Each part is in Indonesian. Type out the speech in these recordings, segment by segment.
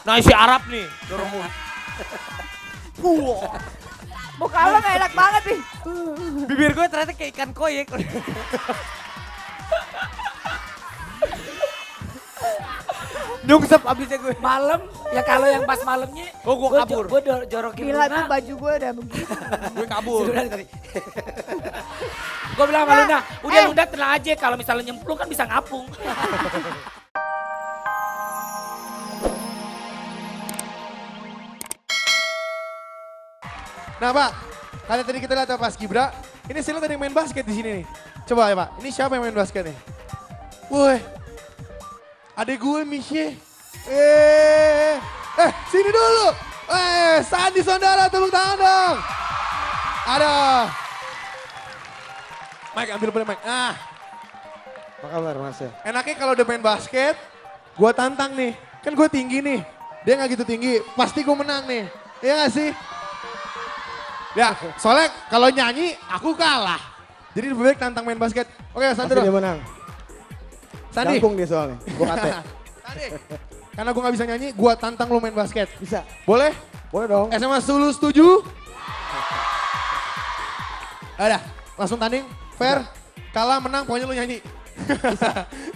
Nah si Arab nih, dorong Muka lo gak enak banget nih. bibir gue ternyata kayak ikan koyek. Nyungsep abisnya gue. Malam, ya kalau yang pas malamnya. Oh, gua kabur. Gue jorokin Gila Luna. tuh baju gue udah begitu. Gue kabur. Sudah tadi. Gue bilang sama Luna, udah Luna tenang aja kalau misalnya nyemplung kan bisa ngapung. Nah Pak, kalian tadi kita lihat Pas Gibra, ini saya lihat ada yang main basket di sini nih. Coba ya Pak, ini siapa yang main basket nih? Woi, adek gue Misye. Sini dulu. Sandi Sondara, tepuk tangan dong. Ada. Mike, ambil boleh Mike. Nah, Apa kabar Mas ya? enaknya kalau udah main basket, gue tantang nih. Kan gue tinggi nih, dia gak gitu tinggi, pasti gue menang nih. Iya gak sih? Ya, soalnya kalau nyanyi aku kalah. Jadi lebih baik tantang main basket. Oke, Pasti Sandro. dia menang. Sandi. Jangkung dia soalnya. Gue kate. Sandi. Karena gue gak bisa nyanyi, gue tantang lu main basket. Bisa. Boleh? Boleh dong. SMA Sulu setuju? Ada, langsung tanding. Fair, kalah, menang, pokoknya lu nyanyi.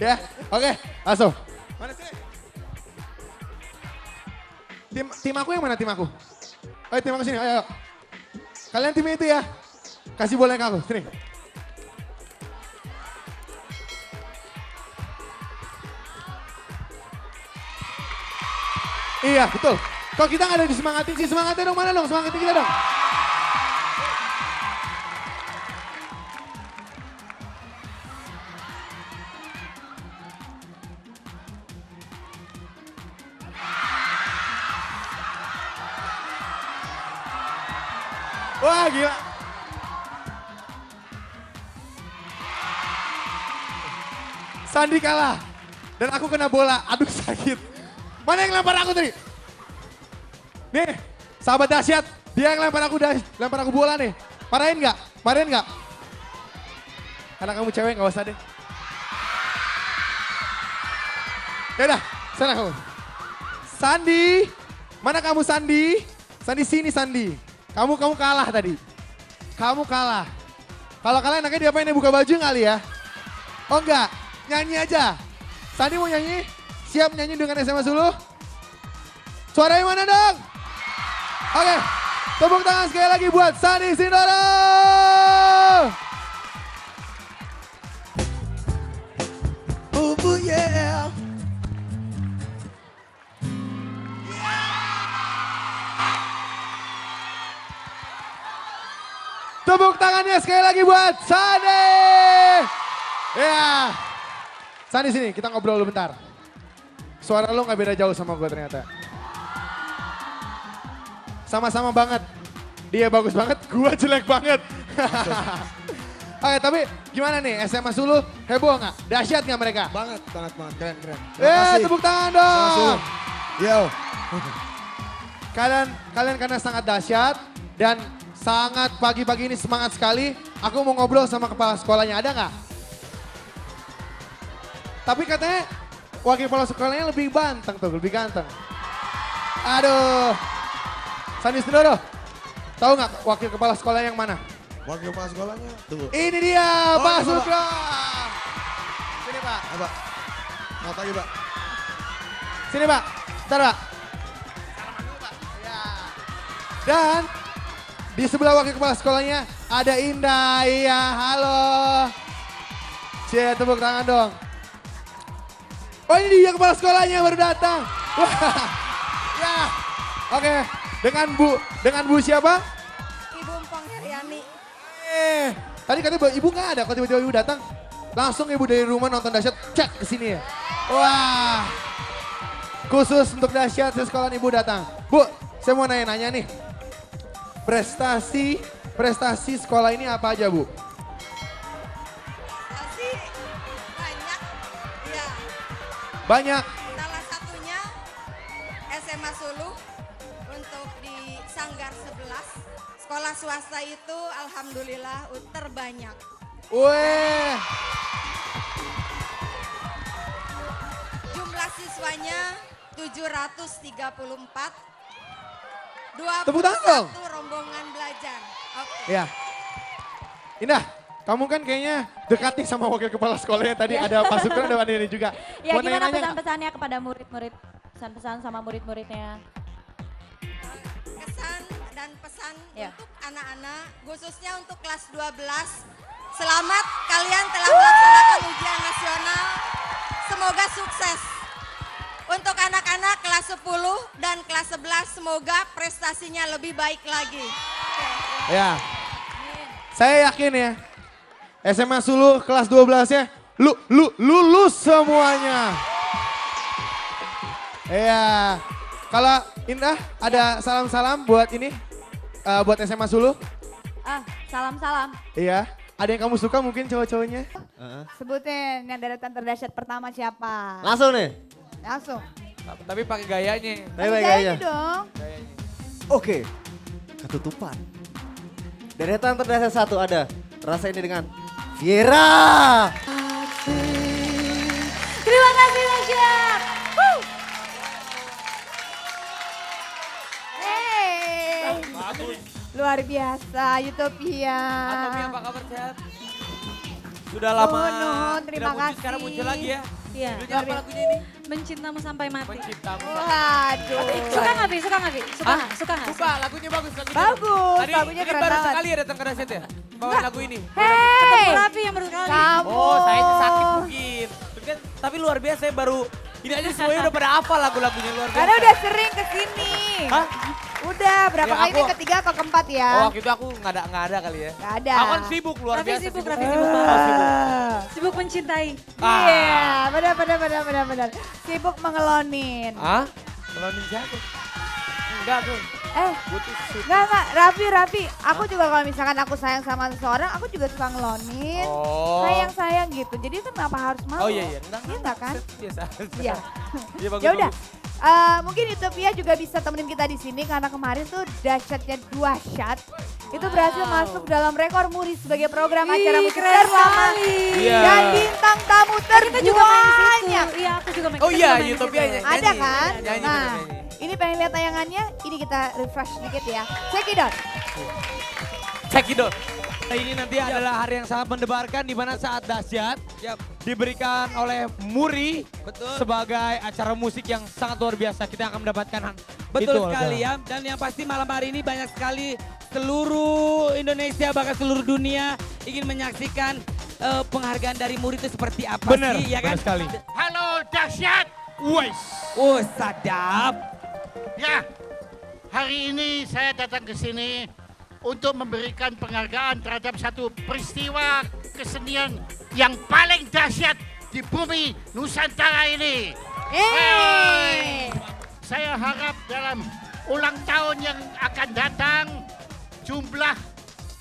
Ya, oke, langsung. Mana sih? Tim aku yang mana tim aku? Ayo tim aku sini, ayo. Kalian tim itu ya. Kasih bola ke aku, sini. Iya, betul. Kalau kita nggak ada disemangatin sih, semangatnya dong, mana dong, semangatin kita dong. Wah, gila. Sandi kalah. Dan aku kena bola. Aduh, sakit. Mana yang lempar aku tadi? Nih, sahabat dahsyat. Dia yang lempar aku bola nih. Marahin nggak? Marahin nggak? Karena kamu cewek nggak usah deh. Yaudah, sana kamu. Sandi, mana kamu Sandi? Sandi sini Sandi. Kamu kalah tadi. Kamu kalah. Kalau kalian enaknya diapain, buka baju kali ya? Oh enggak, nyanyi aja. Sandi mau nyanyi? Siap nyanyi dengan SMA Sulu? Suaranya mana dong? Oke, tepuk tangan sekali lagi buat Sandi Sindoro. Yeah. Tepuk tangannya sekali lagi buat Sandi. Ya. Sandi sini, kita ngobrol dulu bentar. Suara lo gak beda jauh sama gue ternyata. Sama-sama banget. Dia bagus banget, gue jelek banget. Oke, tapi gimana nih SMA Sulu heboh gak? Dahsyat gak mereka? Banget, sangat banget. Keren, keren. Terima kasih. Tepuk tangan dong. Yo. Kalian karena sangat dahsyat dan sangat pagi-pagi ini semangat sekali. Aku mau ngobrol sama kepala sekolahnya, ada nggak? Tapi katanya wakil kepala sekolahnya lebih banteng tuh, lebih ganteng. Aduh. Sandi Sindoro, tahu nggak wakil kepala sekolah yang mana? Wakil kepala sekolahnya. Tunggu. Ini dia, Pak ini, Pak. Sukro. Sini Pak. Pak. Selamat pagi Pak. Sini Pak, bentar Pak. Ya. Dan di sebelah wakil kepala sekolahnya ada Indah. Iya, halo. Cie, tepuk tangan dong. Oh, ini dia kepala sekolahnya baru datang. Wah. Ya. Oke, dengan Bu siapa? Ibu Empong Heriani. Tadi katanya ibu nggak ada, kok tiba-tiba ibu datang. Langsung ibu dari rumah nonton dahsyat, cek ke sini ya. Wah. Khusus untuk dahsyat sekolah ibu datang. Bu, saya mau nanya-nanya nih. Prestasi sekolah ini apa aja, Bu? Masih banyak, ya. Banyak. Salah satunya SMA Sulu untuk di Sanggar 11. Sekolah swasta itu alhamdulillah terbanyak. Weh. Jumlah siswanya 734. Tepuk tangan dong. 21 rombongan belajar. Oke. Ya. Indah, kamu kan kayaknya dekat nih sama wakil kepala sekolahnya tadi. Ada Pak Sukron, ada Pak Deni juga. Ya Mau gimana nanya-nanya nggak? pesan-pesannya kepada murid-murid? Pesan-pesan sama murid-muridnya. Kesan dan pesan Ya. untuk anak-anak, khususnya untuk kelas 12. Selamat kalian telah melaksanakan ujian nasional. Semoga sukses. Untuk anak-anak kelas 10 dan kelas 11 semoga prestasinya lebih baik lagi. Ya. Saya yakin ya. SMA Suluh kelas 12 ya. Lulus semuanya. Iya. Kalau Indah ada salam-salam buat ini. Buat SMA Suluh. Salam-salam. Iya. Ada yang kamu suka mungkin cowok-cowoknya? Sebutin yang deretan terdahsyat pertama siapa? Langsung nih. Langsung. Tapi pakai gayanya. Baik-baik Gayanya aja. dong. Gayanya. Oke. Ketutupan. Deretan terdahsyat satu ada. Rasa ini dengan Viera. Terima kasih Dahsyat. Hey. Bagus. Luar biasa, Utopia. Atomi apa kabar sehat? Sudah lama Nun, terima tidak muncul, kasih. sekarang muncul lagi ya. Iya. Judulnya apa lagunya ini? Mencintamu sampai mati. Mencintamu. Waduh. Suka nggak, Vi? Suka nggak, Vi? Suka Hah? nggak? Suka nggak? Suka, lagunya bagus. Bagus, Tadi, lagunya ini keren baru banget. sekali ya datang ke Dasyat ya? Bawain lagu ini. Hey, Raffi yang baru sekali. kamu. Oh, saya itu sakit mungkin. Tapi luar biasa saya baru, ini aja semuanya udah pada hafal lagu-lagunya luar biasa. Karena udah sering kesini. Hah? Udah, berapa Ya, kali ini aku- ketiga atau keempat ya? Oh, waktu itu aku nggak ada kali ya. Nggak ada. Aku kan sibuk luar Raffi biasa. sibuk, sibuk. Raffi sibuk banget. Oh, sibuk. Sibuk mencintai. Iya, benar. Sibuk mengelonin. Hah? Kelonin siapa? Enggak tuh. Gue tuh suka. Enggak, Raffi. Aku juga kalau misalkan aku sayang sama seseorang, aku juga suka ngelonin. Oh. Sayang gitu. Jadi itu kenapa harus mau? Oh iya. Enggak. Iya enggak kan? Biasa. Iya. Iya bagus. Ya udah. bagus. Mungkin Utopia juga bisa temenin kita di sini karena kemarin tuh dahsyatnya 2 shot itu berhasil masuk dalam rekor muri sebagai program acara musik keren terlama sekali. Iya. dan bintang tamu Kita juga main di situ. terbanyak. Iya, aku juga main. Oh kita iya, juga main di Utopia situ. nyanyi. Ada kan? Nyanyi, Nah, nyanyi. ini pengen lihat tayangannya. Ini kita refresh sedikit ya. Check it out. Cekidot. Ini nanti adalah hari yang sangat mendebarkan di mana saat Dasyat diberikan oleh Muri sebagai acara musik yang sangat luar biasa. Kita akan mendapatkan Betul itu, sekali Olga. ya. Dan yang pasti malam hari ini banyak sekali seluruh Indonesia bahkan seluruh dunia ingin menyaksikan penghargaan dari murid itu seperti apa Bener, sih ya kan? bener sekali. Halo dahsyat. Wais. Oh sadap. Ya, hari ini saya datang ke sini untuk memberikan penghargaan terhadap satu peristiwa kesenian yang paling dahsyat di bumi Nusantara ini. Saya harap dalam ulang tahun yang akan datang jumlah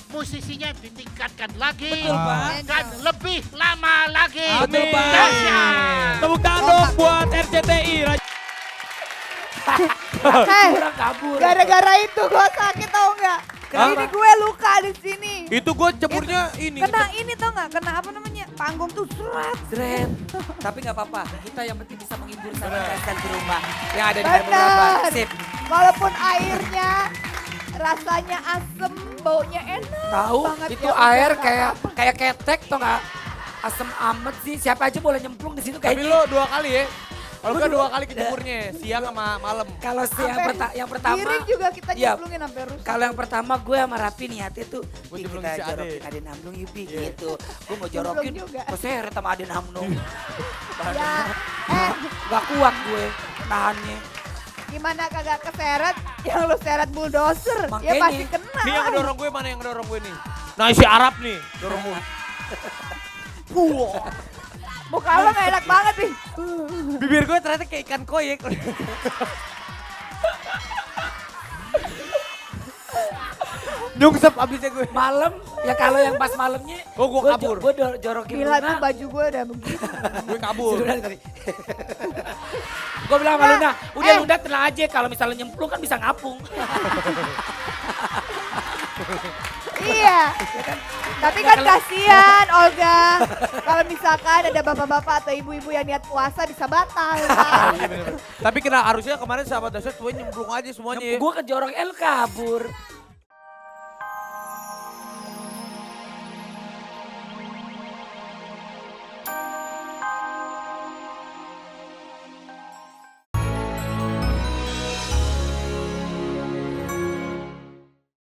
musisinya ditingkatkan lagi Betul, Pak. dan lebih lama lagi. Betul, Pak. Dahsyat. Tepuk tangan dong buat RCTI. Hei, Kurang kabur. gara-gara itu gue sakit tau nggak? Ini gue luka di sini. Itu gue ceburnya ini. Kena ini tau nggak? Kena apa namanya? Panggung tuh seret. Dren. Tapi nggak apa-apa. Kita yang penting bisa menghibur sama rekan di rumah. Yang ada di Bermuda. Benar. Sip. Walaupun airnya rasanya asem, baunya enak Tahu banget. itu ya. air kayak ketek tau nggak? Asem amat sih. Siapa aja boleh nyemplung di situ Tapi kayaknya. lo 2 kali ya. Kalau enggak 2 kali kejemurnya, siang sama malam. Kalau yang pertama. Piring juga kita Iya. nyemplungin sampai rusak. Kalau yang pertama gue sama Raffi niatnya tuh Gua "Ih, nyemplungin kita si Ade." jorokin Ade Namnung Yupi Iya. gitu. Gue mau jorokin juga. keseret sama Ade Namnung. Ya, Gak kuat gue nahannya. gimana kagak keseret? Yang lu seret bulldozer, ya Makanya. pasti kena. Nih yang ngedorong gue mana yang ngedorong gue nih? Nah si Arab nih, dorong gue. Muka lo gak enak banget nih. Bibir gue ternyata kayak ikan koyek. Nyungsep abisnya gue. Malam ya kalau yang pas malamnya. Oh, gua kabur. Gue jorokin Gila tuh Luna. baju gue udah begitu. Gue kabur. Gue bilang sama Luna, udah Luna tenang aja kalau misalnya nyemplung kan bisa ngapung. Iya. Tapi kan kasihan Olga. Kalau misalkan ada bapak-bapak atau ibu-ibu yang niat puasa bisa batal. Kan? Tapi kena harusnya kemarin sahabat dahsyat semuanya nyemplung aja semuanya. Gue ke Jorong L kabur.